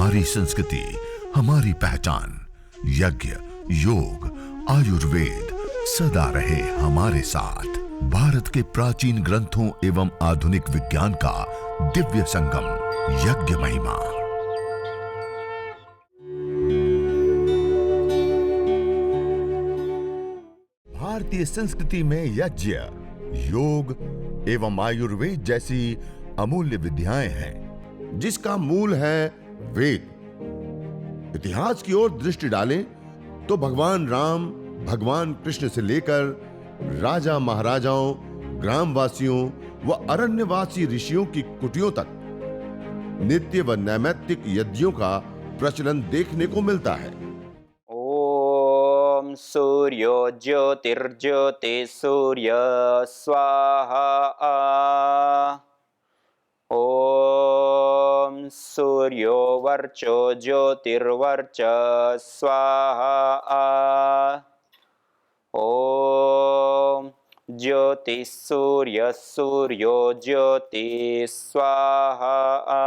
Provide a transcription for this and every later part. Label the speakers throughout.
Speaker 1: हमारी संस्कृति, हमारी पहचान। यज्ञ, योग, आयुर्वेद सदा रहे हमारे साथ। भारत के प्राचीन ग्रंथों एवं आधुनिक विज्ञान का दिव्य संगम, यज्ञ महिमा। भारतीय संस्कृति में यज्ञ, योग एवं आयुर्वेद जैसी अमूल्य विद्याएं हैं, जिसका मूल है वेद। इतिहास की ओर दृष्टि डालें तो भगवान राम, भगवान कृष्ण से लेकर राजा महाराजाओं, ग्रामवासियों व अरण्यवासी ऋषियों की कुटियों तक नित्य व नैमित्तिक यज्ञों का प्रचलन देखने को मिलता है।
Speaker 2: ओम सूर्यो ज्योतिर्ज्योति सूर्य स्वाहा। ओम सूर्यो वर्चो ज्योतिर्वर्च स्वाहा। ओम ज्योति सूर्य सूर्यो ज्योति स्वाहा।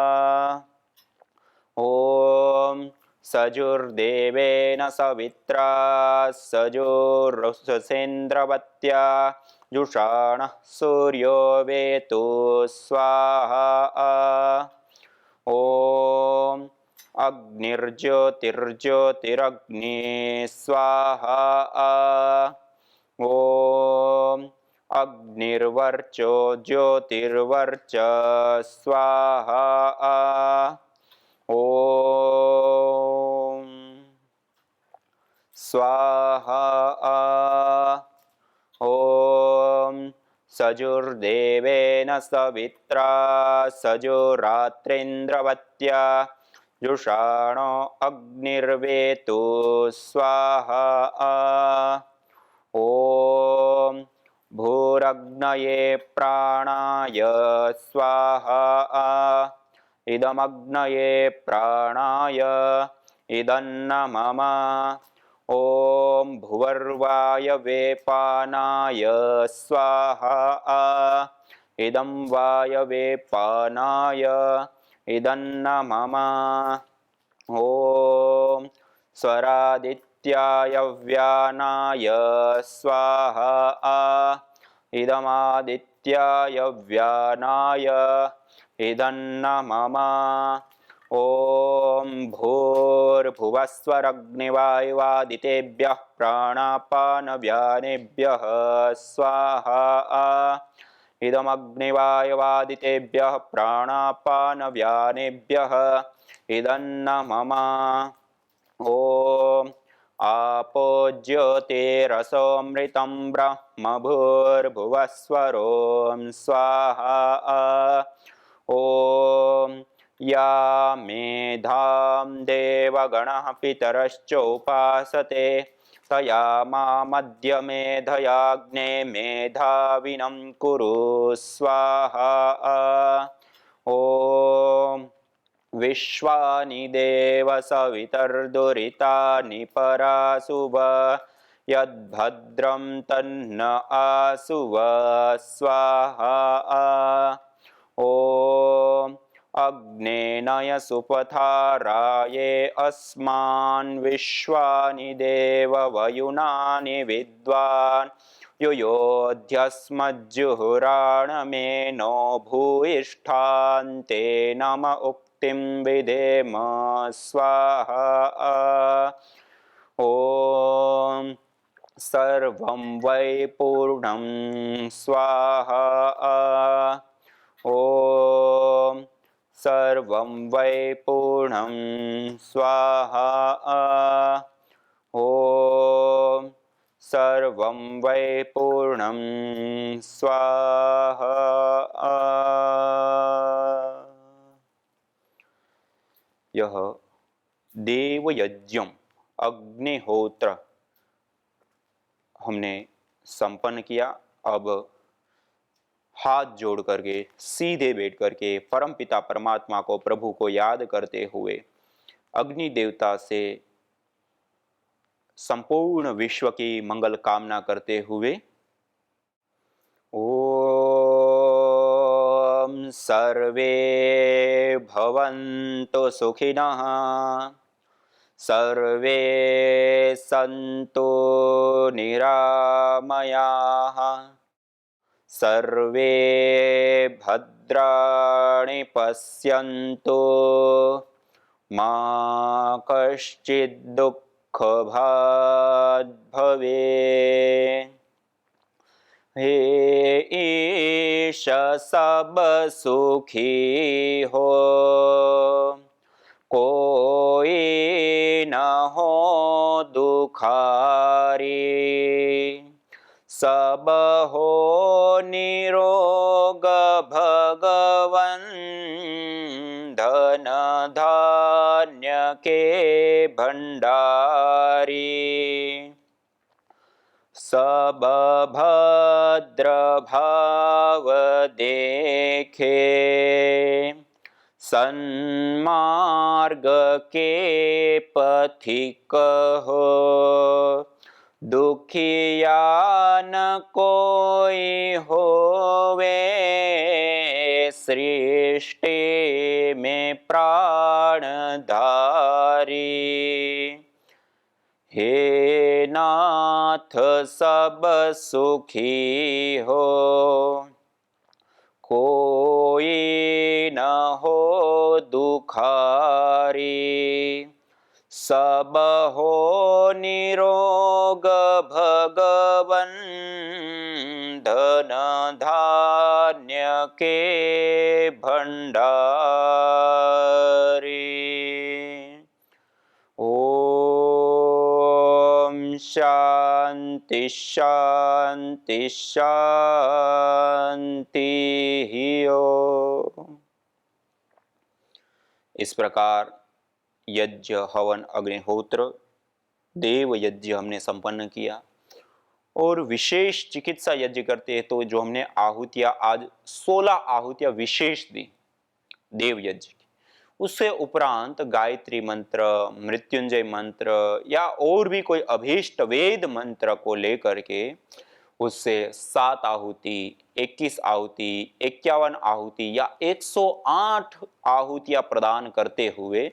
Speaker 2: ओम सजुर्देवेन सवित्रा सजुर्सेन्द्रवत्या जुषाणः सूर्यो वेतु स्वाहा। ओम अग्निर्ज्योतिर्ज्योतिरग्नि स्वाहा। ओम अग्निर्वर्चो ज्योतिर्वर्च स्वाहा। ओम स्वाहा। ओम सजुर्देवेन सवित्रा सजुरात्रेन्द्रवत्या जुषाणो अग्निर्वेतु स्वाहा। ओम भूरग्नये प्राणाय स्वाहा। इदमग्नये प्राणाय इदन्न मम। ओम भुवर्वायवे पानाय स्वाहा। इदं वायवे पानाय इदन्न मम। ओम स्वरादित्याय व्यानाय स्वाहा। इदमादित्याय व्यानाय इदन्न मम। ओम भूर्भुवस्वरग्निवायुवादितेभ्यः प्राणापानव्यानेभ्यः स्वाहा। इदमग्निवायुवादितेभ्यः प्राणापानव्यानेभ्यः इदन्न मम। ओम आपो ज्योतिरसोऽमृतं ब्रह्म भूर्भुवस्वरों स्वाहा। ओम या मेधां देवगणः पितरश्चोपासते तया मामद्य मेधयाग्ने मेधाविनं कुरु स्वाहा। ओम विश्वानि देव सवितर्दुरितानि परासुव यद्भद्रं तन्न आसुव स्वाहा। ओम अग्नेनय सुपथाराये अस्मान् विश्वानि देव वयुनानि विद्वान् युयोध्यस्मज्जुहुराणमेनो भूयिष्ठान्ते नम उक्तिं विधेम स्वाहा। ओम सर्वं वै पूर्णं स्वाहा। ओम सर्वं वै पूर्णं स्वाहा। ओम सर्वं वै पूर्णं स्वाहा। यह देवयज्ञम अग्निहोत्र हमने संपन्न किया। अब हाथ जोड़ करके सीधे बैठ करके परमपिता परमात्मा को, प्रभु को याद करते हुए अग्नि देवता से संपूर्ण विश्व की मंगल कामना करते हुए ओम सर्वे भवन्तु सुखिनः सर्वे सन्तु निरामयाः सर्वे भद्राणि पश्यन्तु मा कश्चित् दुःखभाग् भवेत्। हे ईश सब सुखी हो कोई न हो दुखारी सब हो निरोग भगवन धन धान्य के भंडारी सब भद्र भाव देखे सन्मार्ग के पथिक हो दुखिया न कोई होवे सृष्टि में प्राणधारी। हे नाथ सब सुखी हो कोई न हो दुखारी सब हो निरोग भगवन धन धान्य के भंडारी। ओम शांति शांति शांति ओम। इस प्रकार यज्ञ हवन अग्निहोत्र देव यज्ञ हमने संपन्न किया और विशेष चिकित्सा यज्ञ करते हैं तो जो हमने आहुतियां आज 16 आहुतियां विशेष दी देव यज्ञ की, उससे उपरांत गायत्री मंत्र मृत्युंजय मंत्र या और भी कोई अभीष्ट वेद मंत्र को लेकर के उससे 7 आहुति 21 आहुति 51 आहुति या 108 आहुतियां प्रदान करते हुए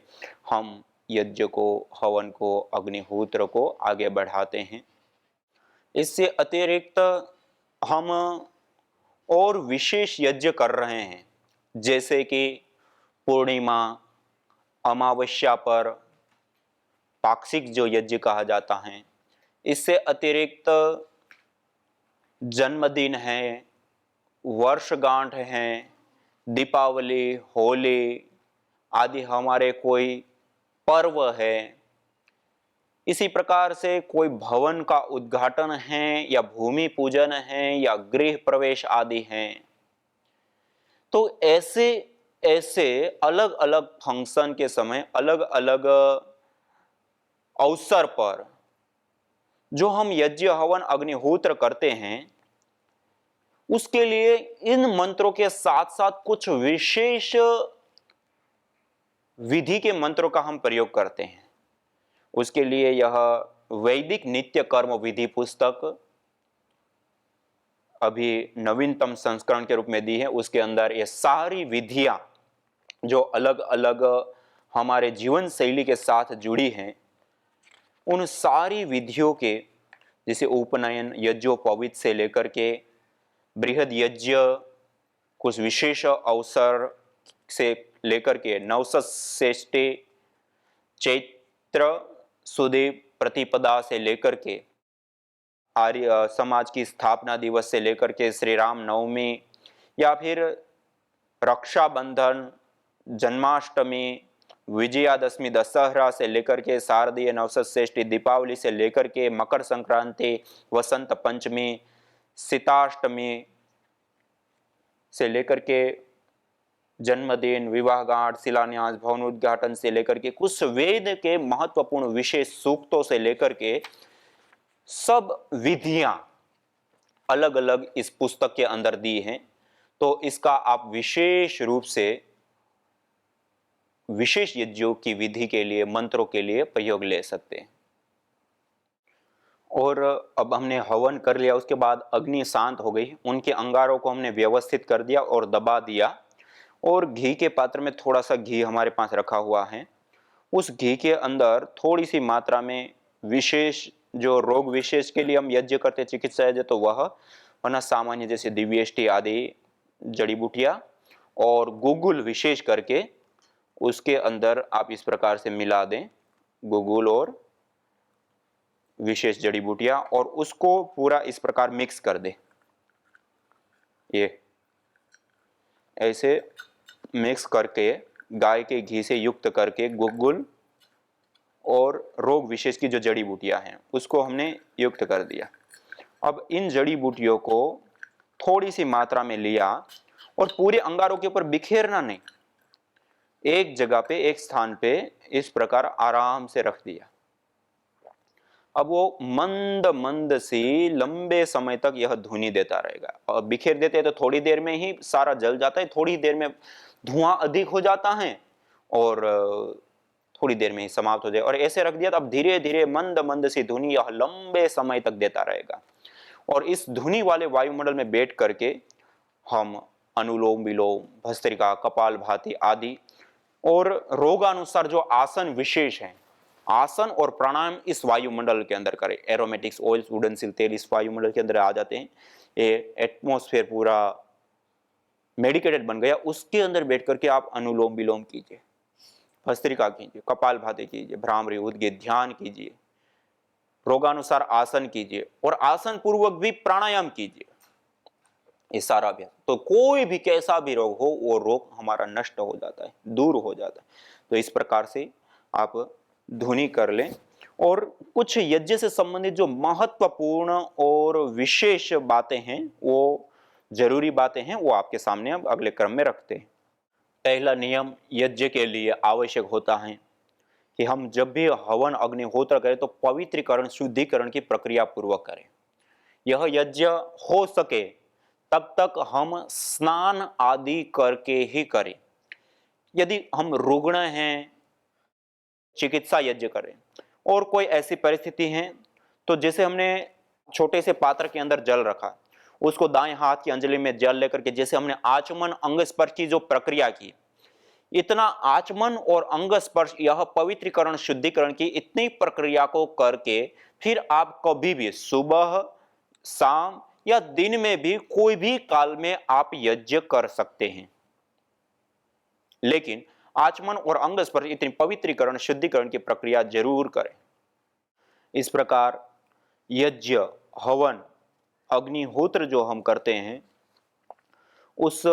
Speaker 2: हम यज्ञ को हवन को अग्निहोत्र को आगे बढ़ाते हैं। इससे अतिरिक्त हम और विशेष यज्ञ कर रहे हैं जैसे कि पूर्णिमा अमावस्या पर पाक्षिक जो यज्ञ कहा जाता है, इससे अतिरिक्त जन्मदिन है वर्षगांठ है दीपावली होली आदि हमारे कोई पर्व है। इसी प्रकार से कोई भवन का उद्घाटन है या भूमि पूजन है या गृह प्रवेश आदि हैं, तो ऐसे ऐसे अलग अलग फंक्शन के समय अलग अलग अवसर पर जो हम यज्ञ हवन अग्निहोत्र करते हैं उसके लिए इन मंत्रों के साथ साथ कुछ विशेष विधि के मंत्रों का हम प्रयोग करते हैं। उसके लिए यह वैदिक नित्य कर्म विधि पुस्तक अभी नवीनतम संस्करण के रूप में दी है। उसके अंदर ये सारी विधियां जो अलग अलग हमारे जीवन शैली के साथ जुड़ी हैं, उन सारी विधियों के जैसे उपनयन यज्ञोपवीत से लेकर के बृहद यज्ञ कुछ विशेष अवसर से लेकर के नवसष्ठी चैत्र सुदी प्रतिपदा से लेकर के आर्य समाज की स्थापना दिवस से लेकर के श्री राम नवमी या फिर रक्षाबंधन जन्माष्टमी विजयादशमी दशहरा से लेकर के शारदीय नवसष्ठी दीपावली से लेकर के मकर संक्रांति वसंत पंचमी सीताष्टमी से लेकर के जन्मदिन विवाहगांठ शिलान्यास भवन उद्घाटन से लेकर के कुछ वेद के महत्वपूर्ण विशेष सूक्तों से लेकर के सब विधियां अलग अलग इस पुस्तक के अंदर दी हैं। तो इसका आप विशेष रूप से विशेष यज्ञों की विधि के लिए मंत्रों के लिए प्रयोग ले सकते हैं। और अब हमने हवन कर लिया, उसके बाद अग्नि शांत हो गई, उनके अंगारों को हमने व्यवस्थित कर दिया और दबा दिया। और घी के पात्र में थोड़ा सा घी हमारे पास रखा हुआ है। उस घी के अंदर थोड़ी सी मात्रा में विशेष, जो रोग विशेष के लिए हम यज्ञ करते, चिकित्सा यज्ञ, तो वह, वरना सामान्य जैसे दिव्यष्टि आदि जड़ी बूटियां और गुगुल विशेष करके उसके अंदर आप इस प्रकार से मिला दें, गुगुल और विशेष जड़ी बूटियां, और उसको पूरा इस प्रकार मिक्स कर दें। ये ऐसे मिक्स करके गाय के घी से युक्त करके गुगुल और रोग विशेष की जो जड़ी बूटियां हैं उसको हमने युक्त कर दिया। अब इन जड़ी बूटियों को थोड़ी सी मात्रा में लिया और पूरे अंगारों के ऊपर बिखेरना नहीं, एक जगह पे, एक स्थान पे इस प्रकार आराम से रख दिया। अब वो मंद मंद सी लंबे समय तक यह धुनी देता रहेगा। और बिखेर देते हैं तो थोड़ी देर में ही सारा जल जाता है, थोड़ी देर में धुआं अधिक हो जाता है और थोड़ी देर में ही समाप्त हो जाए। और ऐसे रख दिया तो अब धीरे धीरे मंद मंद सी धुनी यह लंबे समय तक देता रहेगा। और इस धुनी वाले वायुमंडल में बैठ करके हम अनुलोम विलोम, भस्त्रिका, कपालभाति आदि और रोगानुसार जो आसन विशेष हैं, आसन और प्राणायाम इस वायुमंडल के अंदर करें। एरोमेटिक्स ऑयल्स, उड़नसिल तेल इस वायुमंडल के अंदर आ जाते हैं। ये एटमॉस्फेयर पूरा मेडिकेटेड बन गया, उसके अंदर बैठ करके आप अनुलोम विलोम कीजिए, भस्त्रिका कीजिए, कपालभाति कीजिए, भ्रामरी, उद्गीत ध्यान कीजिए, रोगानुसार आसन कीजिए और आसन पूर्वक भी प्राणायाम कीजिए। ये सारा अभ्यास, तो कोई भी कैसा भी रोग हो वो रोग हमारा नष्ट हो जाता है, दूर हो जाता है। तो इस प्रकार से आप धुनी कर लें। और कुछ यज्ञ से संबंधित जो महत्वपूर्ण और विशेष बातें हैं, वो जरूरी बातें हैं, वो आपके सामने अब अगले क्रम में रखते हैं। पहला नियम यज्ञ के लिए आवश्यक होता है कि हम जब भी हवन अग्निहोत्र करें तो पवित्रीकरण, शुद्धिकरण की प्रक्रिया पूर्वक करें। यह यज्ञ हो सके तब तक हम स्नान आदि करके ही करें। यदि हम रुग्ण हैं, चिकित्सा यज्ञ करें और कोई ऐसी परिस्थिति है, तो जैसे हमने छोटे से पात्र के अंदर जल रखा, उसको दाएं हाथ की अंजलि में जल लेकर के जैसे हमने आचमन अंग स्पर्श की जो प्रक्रिया की, इतना आचमन और अंग स्पर्श, यह पवित्रीकरण शुद्धिकरण की इतनी प्रक्रिया को करके फिर आप कभी भी सुबह, शाम या दिन में भी कोई भी काल में आप यज्ञ कर सकते हैं। लेकिन आचमन और अंग स्पर्श इतनी पवित्रीकरण शुद्धिकरण की प्रक्रिया जरूर करें। इस प्रकार यज्ञ, हवन, अग्निहोत्र जो हम करते हैं, उस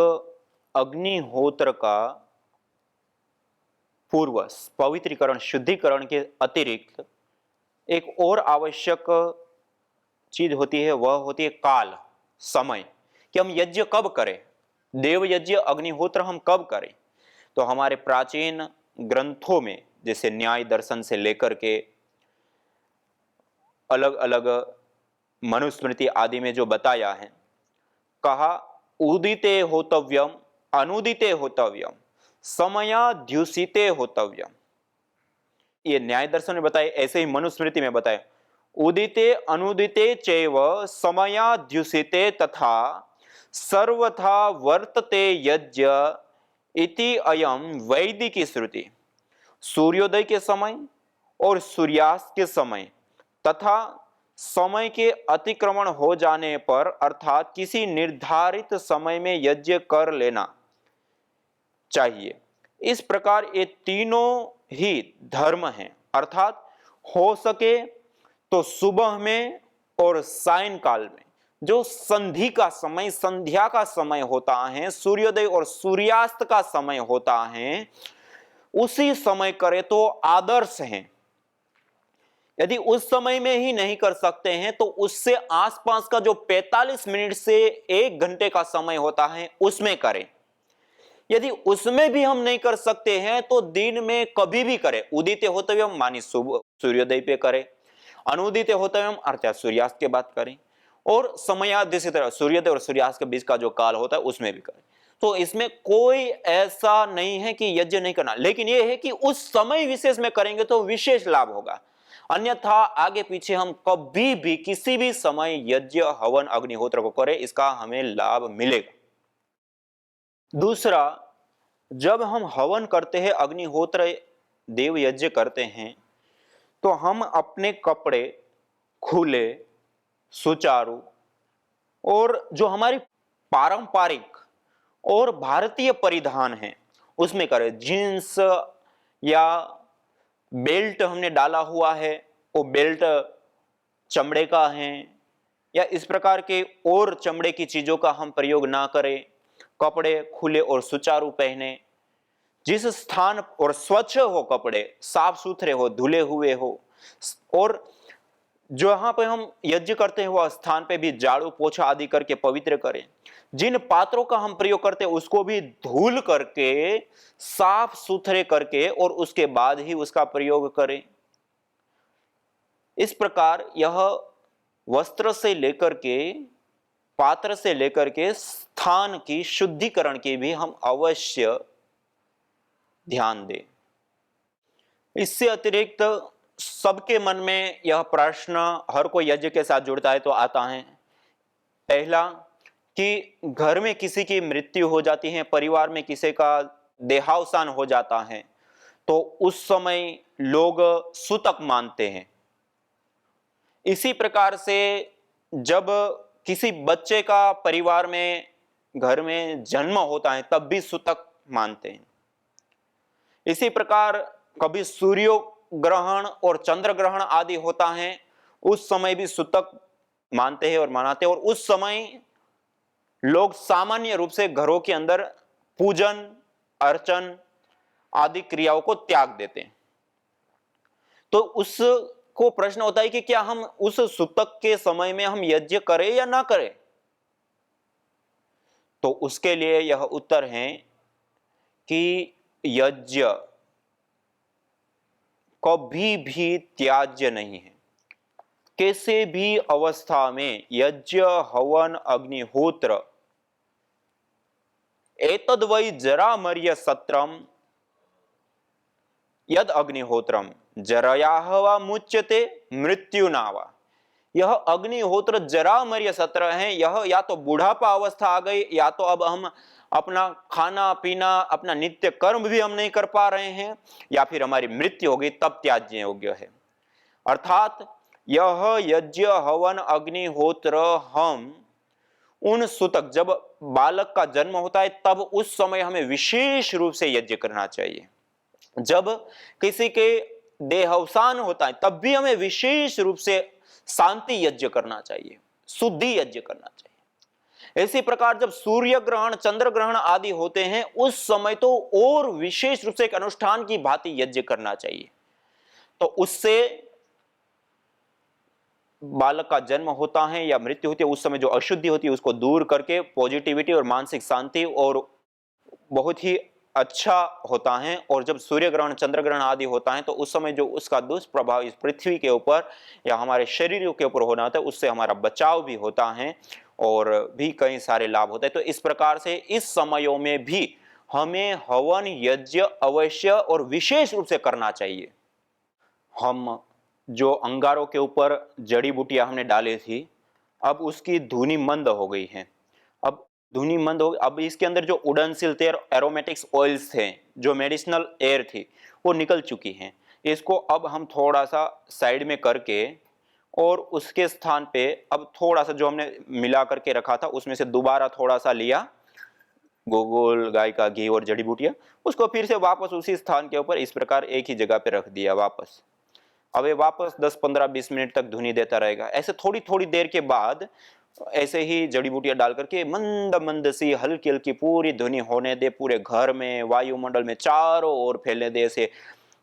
Speaker 2: अग्निहोत्र का पूर्व पवित्रीकरण शुद्धिकरण के अतिरिक्त एक और आवश्यक चीज होती है, वह होती है काल, समय, कि हम यज्ञ कब करें, देव यज्ञ, अग्निहोत्र हम कब करें। तो हमारे प्राचीन ग्रंथों में जैसे न्याय दर्शन से लेकर के अलग अलग मनुस्मृति आदि में जो बताया है, कहा उदिते होतव्यम, अनुदिते होतव्यम, समयाद्युसिते होतव्यम। ये न्याय दर्शन में बताए, ऐसे ही मनुस्मृति में बताए, उदिते अनुदिते चैव समयाद्युसिते तथा सर्वथा वर्तते यज्ञ इति अयम वैदिकी श्रुति। सूर्योदय के समय और सूर्यास्त के समय तथा समय के अतिक्रमण हो जाने पर अर्थात किसी निर्धारित समय में यज्ञ कर लेना चाहिए। इस प्रकार ये तीनों ही धर्म हैं, अर्थात हो सके तो सुबह में और सायंकाल में जो संधि का समय, संध्या का समय होता है, सूर्योदय और सूर्यास्त का समय होता है, उसी समय करे तो आदर्श है। यदि उस समय में ही नहीं कर सकते हैं तो उससे आसपास का जो 45 मिनट से 1 घंटे का समय होता है उसमें करें। यदि उसमें भी हम नहीं कर सकते हैं तो दिन में कभी भी करें। उदिते होतव्यम मानी सुबह सूर्योदय पे करें, अनुदिते होतव्यम अर्थात सूर्यास्त के बाद करें, और समयाद्यसित सूर्योदय और सूर्यास्त के बीच का जो काल होता है उसमें भी करें। तो इसमें कोई ऐसा नहीं है कि यज्ञ नहीं करना, लेकिन यह है कि उस समय विशेष में करेंगे तो विशेष लाभ होगा, अन्यथा आगे पीछे हम कभी भी किसी भी समय यज्ञ, हवन, अग्निहोत्र को करें, इसका हमें लाभ मिलेगा। दूसरा, जब हम हवन करते हैं, अग्निहोत्र देव यज्ञ करते हैं, तो हम अपने कपड़े खुले, सुचारू और जो हमारी पारंपरिक और भारतीय परिधान है उसमें करें। जीन्स या बेल्ट हमने डाला हुआ है, वो बेल्ट चमड़े का है या इस प्रकार के और चमड़े की चीजों का हम प्रयोग ना करें। कपड़े खुले और सुचारू पहने। जिस स्थान और स्वच्छ हो, कपड़े साफ सुथरे हो, धुले हुए हो, और जहां पे हम यज्ञ करते हैं वह स्थान पे भी झाड़ू पोछा आदि करके पवित्र करें। जिन पात्रों का हम प्रयोग करते हैं उसको भी धुल करके, साफ सुथरे करके और उसके बाद ही उसका प्रयोग करें। इस प्रकार यह वस्त्र से लेकर के, पात्र से लेकर के स्थान की शुद्धिकरण की भी हम अवश्य ध्यान दें। इससे अतिरिक्त सबके मन में यह प्रश्न हर कोई यज्ञ के साथ जुड़ता है तो आता है। पहला कि घर में किसी की मृत्यु हो जाती है, परिवार में किसी का देहावसान हो जाता है, तो उस समय लोग सूतक मानते हैं। इसी प्रकार से जब किसी बच्चे का परिवार में, घर में जन्म होता है तब भी सूतक मानते हैं। इसी प्रकार कभी सूर्य ग्रहण और चंद्र ग्रहण आदि होता है, उस समय भी सूतक मानते हैं और मनाते हैं। और उस समय लोग सामान्य रूप से घरों के अंदर पूजन अर्चन आदि क्रियाओं को त्याग देते हैं। तो उसको प्रश्न होता है कि क्या हम उस सूतक के समय में हम यज्ञ करें या ना करें। तो उसके लिए यह उत्तर है कि यज्ञ कभी भी त्याज्य नहीं है। किसी भी अवस्था में यज्ञ हवन अग्निहोत्र एतद् वै जरामर्य सत्रम यद अग्निहोत्रम जरयाह वा मुच्यते मृत्युना वा। यह अग्निहोत्र जरामर्य सत्र है। यह या तो बुढ़ापा अवस्था आ गई, या तो अब हम अपना खाना पीना, अपना नित्य कर्म भी हम नहीं कर पा रहे हैं, या फिर हमारी मृत्यु हो गई, तब त्याज्य योग्य है। अर्थात यह यज्ञ हवन अग्निहोत्र हम उन सूतक, जब बालक का जन्म होता है तब उस समय हमें विशेष रूप से यज्ञ करना चाहिए। जब किसी के देहावसान होता है तब भी हमें विशेष रूप से शांति यज्ञ करना चाहिए, शुद्धि यज्ञ करना चाहिए। इसी प्रकार जब सूर्य ग्रहण चंद्र ग्रहण आदि होते हैं उस समय तो और विशेष रूप से एक अनुष्ठान की भांति यज्ञ करना चाहिए। तो उससे बालक का जन्म होता है या मृत्यु होती है, उस समय जो अशुद्धि होती है उसको दूर करके पॉजिटिविटी और मानसिक शांति और बहुत ही अच्छा होता है। और जब सूर्य ग्रहण चंद्र ग्रहण आदि होता है तो उस समय जो उसका दुष्प्रभाव इस पृथ्वी के ऊपर या हमारे शरीरों के ऊपर होना होता है, उससे हमारा बचाव भी होता है और भी कई सारे लाभ होते हैं। तो इस प्रकार से इस समयों में भी हमें हवन यज्ञ अवश्य और विशेष रूप से करना चाहिए। हम जो अंगारों के ऊपर जड़ी बूटियां हमने डाली थी, अब उसकी धुनी मंद हो गई है। अब धुनी मंद हो, अब इसके अंदर जो उड़नसिल थे, एरोमेटिक्स ऑयल्स थे, जो मेडिसिनल एयर थी, वो निकल चुकी हैं। इसको अब हम थोड़ा सा साइड में करके और उसके स्थान पे अब थोड़ा सा जो हमने मिला करके रखा था उसमें से दोबारा थोड़ा सा लिया, गोगोल गाय का घी और जड़ी बूटियां, उसको फिर से वापस उसी स्थान के ऊपर इस प्रकार एक ही जगह पे रख दिया वापस। अब ये वापस 10-15-20 मिनट तक धुनी देता रहेगा। ऐसे थोड़ी थोड़ी देर के बाद ऐसे ही जड़ी बूटियां डाल करके मंद मंद सी हल्की हल्की पूरी धुनी होने दे, पूरे घर में वायुमंडल में चारों ओर फैलने दे। ऐसे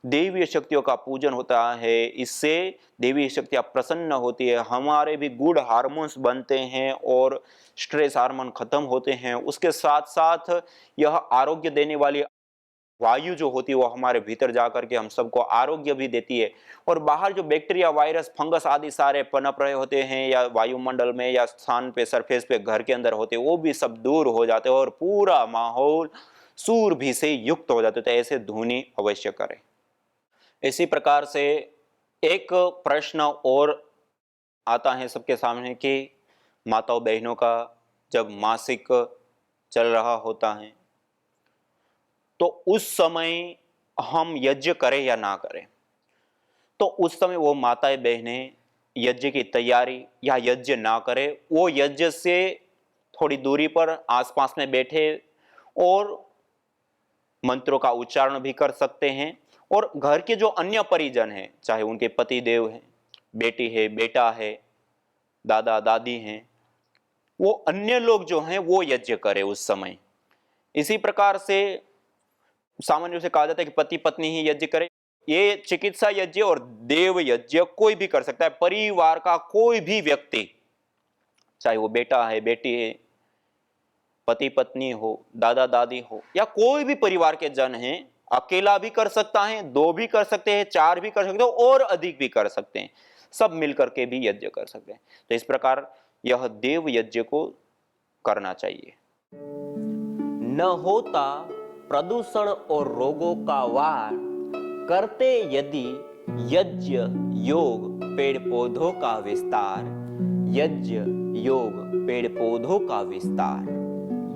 Speaker 2: देवीय शक्तियों का पूजन होता है, इससे देवी शक्तियां प्रसन्न होती है, हमारे भी गुड हार्मोन्स बनते हैं और स्ट्रेस हार्मोन खत्म होते हैं। उसके साथ साथ यह आरोग्य देने वाली वायु जो होती है वो हमारे भीतर जाकर के हम सबको आरोग्य भी देती है। और बाहर जो बैक्टीरिया वायरस फंगस आदि सारे पनप रहे होते हैं या वायुमंडल में या स्थान पे सरफेस पे घर के अंदर होते हैं, वो भी सब दूर हो जाते हैं और पूरा माहौल सूरभि से युक्त हो जाते। तो ऐसे धुनी अवश्य करें। इसी प्रकार से एक प्रश्न और आता है सबके सामने कि माताओं बहनों का जब मासिक चल रहा होता है तो उस समय हम यज्ञ करें या ना करें, तो उस समय वो माताएं बहनें यज्ञ की तैयारी या यज्ञ ना करें, वो यज्ञ से थोड़ी दूरी पर आसपास में बैठे और मंत्रों का उच्चारण भी कर सकते हैं। और घर के जो अन्य परिजन हैं, चाहे उनके पति देव हैं, बेटी है, बेटा है, दादा दादी हैं, वो अन्य लोग जो हैं वो यज्ञ करें उस समय। इसी प्रकार से सामान्य रूप से कहा जाता है कि पति पत्नी ही यज्ञ करे। ये चिकित्सा यज्ञ और देव यज्ञ कोई भी कर सकता है। परिवार का कोई भी व्यक्ति, चाहे वो बेटा है, बेटी है, पति पत्नी हो, दादा दादी हो, या कोई भी परिवार के जन हैं, अकेला भी कर सकता है, 2 भी कर सकते हैं, 4 भी कर सकते हैं और अधिक भी कर सकते हैं। सब मिलकर के भी यज्ञ कर सकते हैं। तो इस प्रकार यह देव यज्ञ को करना चाहिए।
Speaker 3: न होता प्रदूषण और रोगों का वार, करते यदि यज्ञ योग पेड़ पौधों का विस्तार। यज्ञ योग पेड़ पौधों का विस्तार।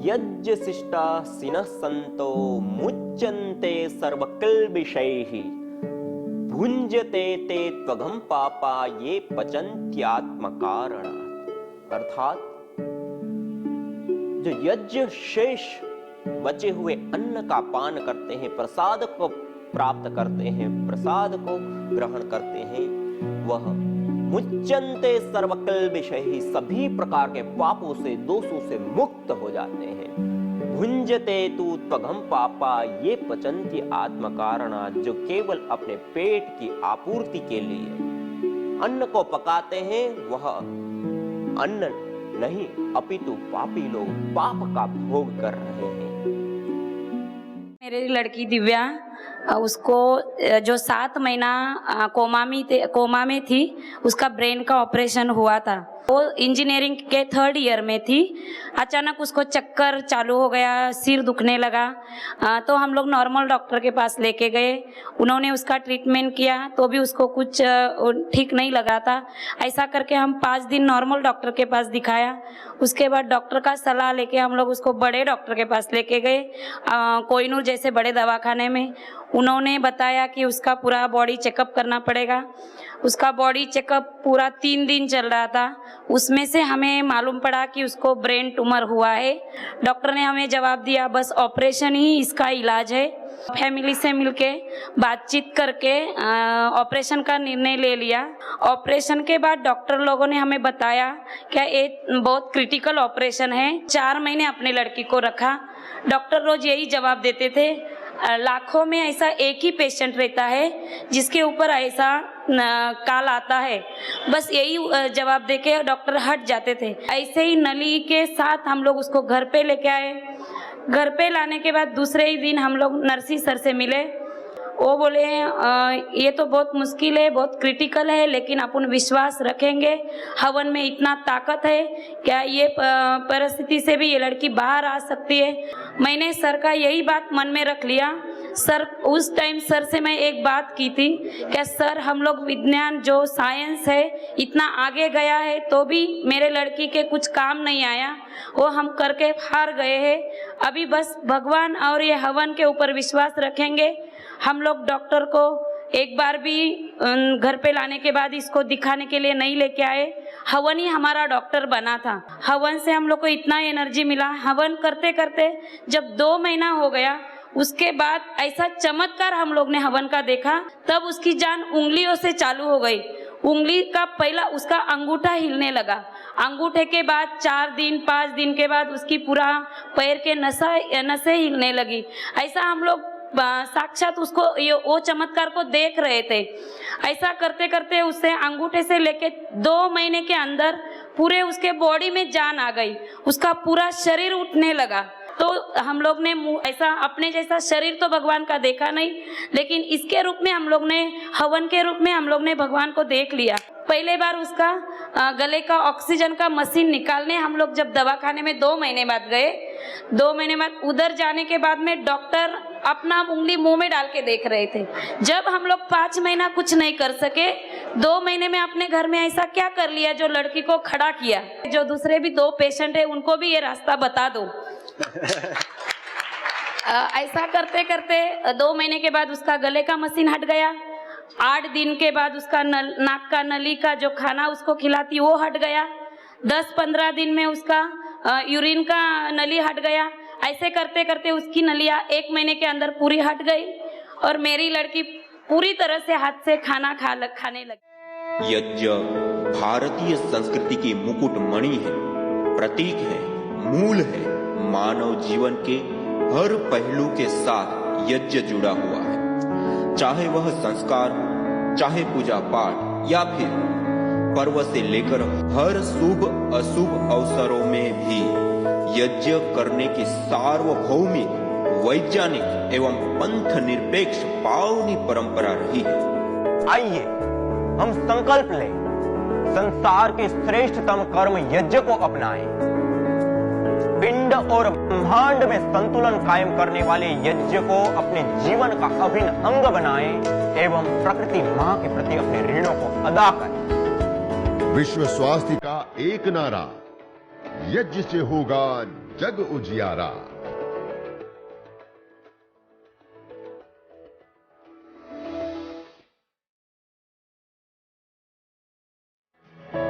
Speaker 3: यज्ञ शिष्टा सिनः संतो मुच्यन्ते सर्वकिल्बिषैः। भुञ्जते ते त्वघं पापा ये पचन्त्यात्मकारणात्। अर्थात जो यज्ञ शेष बचे हुए अन्न का पान करते हैं, प्रसाद को प्राप्त करते हैं, प्रसाद को ग्रहण करते हैं, वह मुच्यन्ते सर्वकिल्बिषैः, सभी प्रकार के पापों से, दोषों से मुक्त हो जाते हैं। भुञ्जते तु त्वघं पापा ये पचन्ति आत्मकारणात्, जो केवल अपने पेट की आपूर्ति के लिए अन्न को पकाते हैं, वह अन्न नहीं अपितु पापी लोग पाप का भोग कर रहे हैं।
Speaker 4: मेरी लड़की दिव्या, उसको जो 7 महीना कोमा में थी, उसका ब्रेन का ऑपरेशन हुआ था। वो इंजीनियरिंग के 3rd ईयर में थी। अचानक उसको चक्कर चालू हो गया, सिर दुखने लगा। तो हम लोग नॉर्मल डॉक्टर के पास लेके गए। उन्होंने उसका ट्रीटमेंट किया तो भी उसको कुछ ठीक नहीं लगा था। ऐसा करके हम 5 दिन नॉर्मल डॉक्टर के पास दिखाया। उसके बाद डॉक्टर का सलाह लेके हम लोग उसको बड़े डॉक्टर के पास लेके गए, कोहिनूर जैसे बड़े दवाखाने में। उन्होंने बताया कि उसका पूरा बॉडी चेकअप करना पड़ेगा। उसका बॉडी चेकअप पूरा 3 दिन चल रहा था। उसमें से हमें मालूम पड़ा कि उसको ब्रेन ट्यूमर हुआ है। डॉक्टर ने हमें जवाब दिया बस ऑपरेशन ही इसका इलाज है। फैमिली से मिलके बातचीत करके ऑपरेशन का निर्णय ले लिया। ऑपरेशन के बाद डॉक्टर लोगों ने हमें बताया कि ये बहुत क्रिटिकल ऑपरेशन है। 4 महीने अपने लड़की को रखा। डॉक्टर रोज यही जवाब देते थे, लाखों में ऐसा एक ही पेशेंट रहता है जिसके ऊपर ऐसा काल आता है। बस यही जवाब देके डॉक्टर हट जाते थे। ऐसे ही नली के साथ हम लोग उसको घर पे लेके आए। घर पे लाने के बाद दूसरे ही दिन हम लोग नर्सी सर से मिले। वो बोले ये तो बहुत मुश्किल है, बहुत क्रिटिकल है, लेकिन अपन विश्वास रखेंगे, हवन में इतना ताकत है, क्या ये परिस्थिति से भी ये लड़की बाहर आ सकती है। मैंने सर का यही बात मन में रख लिया। सर उस टाइम सर से मैं एक बात की थी कि सर हम लोग विज्ञान जो साइंस है इतना आगे गया है तो भी मेरे लड़की के कुछ काम नहीं आया, वो हम करके हार गए हैं। अभी बस भगवान और ये हवन के ऊपर विश्वास रखेंगे। हम लोग डॉक्टर को एक बार भी घर पे लाने के बाद इसको दिखाने के लिए नहीं लेके आए। हवन ही हमारा डॉक्टर बना था। हवन से हम लोग को इतना एनर्जी मिला। हवन करते करते जब 2 महीना हो गया, उसके बाद ऐसा चमत्कार हम लोग ने हवन का देखा। तब उसकी जान उंगलियों से चालू हो गई। उंगली का पहला उसका अंगूठा हिलने लगा। अंगूठे के बाद 4 दिन 5 दिन के बाद उसकी पूरा पैर के नसें हिलने लगी। ऐसा हम लोग साक्षात उसको वो चमत्कार को देख रहे थे। ऐसा करते करते उससे अंगूठे से लेके 2 महीने के अंदर पूरे उसके बॉडी में जान आ गई। उसका पूरा शरीर उठने लगा। तो हम लोग ने ऐसा अपने जैसा शरीर तो भगवान का देखा नहीं, लेकिन इसके रूप में हम लोग ने, हवन के रूप में हम लोग ने भगवान को देख लिया। पहले बार उसका गले का ऑक्सीजन का मशीन निकालने हम लोग जब दवाखाने में 2 महीने बाद गए, 2 महीने बाद उधर जाने के बाद में डॉक्टर अपना उंगली मुंह में डाल के देख रहे थे। जब हम लोग 5 महीना कुछ नहीं कर सके, 2 महीने में अपने घर में ऐसा क्या कर लिया जो लड़की को खड़ा किया। जो दूसरे भी 2 पेशेंट है उनको भी ये रास्ता बता दो। ऐसा करते करते 2 महीने के बाद उसका गले का मशीन हट गया। 8 दिन के बाद उसका नाक का नली का जो खाना उसको खिलाती वो हट गया। 10-15 दिन में उसका यूरिन का नली हट गया। ऐसे करते करते उसकी नलियाँ 1 महीने के अंदर पूरी हट गई और मेरी लड़की पूरी तरह से हाथ से खाना खाने लगी।
Speaker 3: यज्ञ भारतीय संस्कृति की मुकुट मणि है, प्रतीक है, मूल है। मानव जीवन के हर पहलू के साथ यज्ञ जुड़ा हुआ है, चाहे वह संस्कार, चाहे पूजा पाठ या फिर पर्व से लेकर हर शुभ अशुभ अवसरों में भी यज्ञ करने की सार्वभौमिक, वैज्ञानिक एवं पंथ निरपेक्ष पावनी परंपरा रही है।
Speaker 5: आइए हम संकल्प लें, संसार के श्रेष्ठतम कर्म यज्ञ को अपनाएं। पिंड और ब्रह्मांड में संतुलन कायम करने वाले यज्ञ को अपने जीवन का अभिन्न अंग बनाएं एवं प्रकृति मां के प्रति अपने ऋणों को अदा करें।
Speaker 1: विश्व स्वास्थ्य का एक नारा, यज्ञ से होगा जग उजियारा।